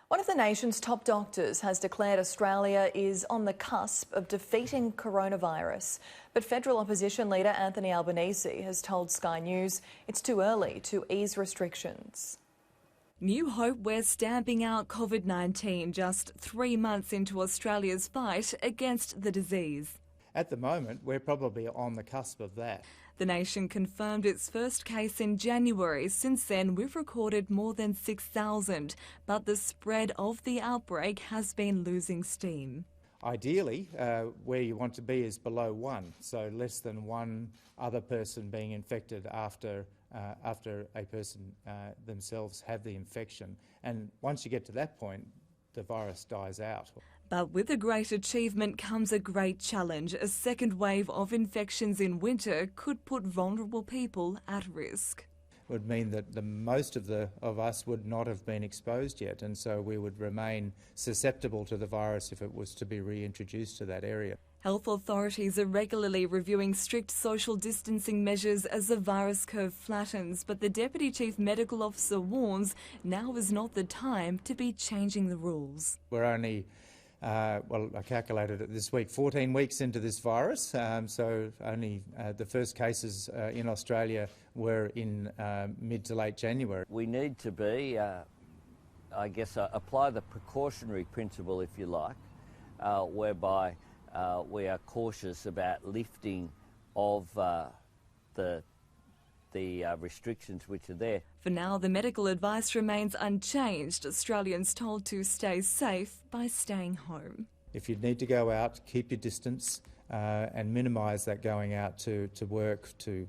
One of the nation's top doctors has declared Australia is on the cusp of defeating coronavirus. But federal opposition leader Anthony Albanese has told Sky News it's too early to ease restrictions. New hope we're stamping out COVID-19 just 3 months into Australia's fight against the disease. At the moment, we're probably on the cusp of that. The nation confirmed its first case in January. Since then, we've recorded more than 6,000, but the spread of the outbreak has been losing steam. Ideally, where you want to be is below 1, so less than one other person being infected after a person themselves have the infection. And once you get to that point, the virus dies out. But with a great achievement comes a great challenge. A second wave of infections in winter could put vulnerable people at risk. It would mean that the most of us would not have been exposed yet, and so we would remain susceptible to the virus if it was to be reintroduced to that area. Health authorities are regularly reviewing strict social distancing measures as the virus curve flattens, but the Deputy Chief Medical Officer warns now is not the time to be changing the rules. We're only I calculated it this week, 14 weeks into this virus, so only the first cases in Australia were in mid to late January. We need to be, apply the precautionary principle, if you like, whereby we are cautious about lifting of the restrictions which are there. For now, the medical advice remains unchanged. Australians told to stay safe by staying home. If you need to go out, keep your distance and minimise that going out to work, to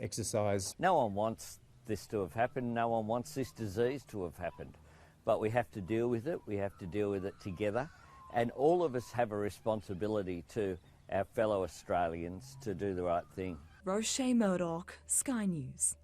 exercise. No one wants this to have happened. No one wants this disease to have happened. But we have to deal with it. We have to deal with it together. And all of us have a responsibility to our fellow Australians to do the right thing. Rochelle Murdoch, Sky News.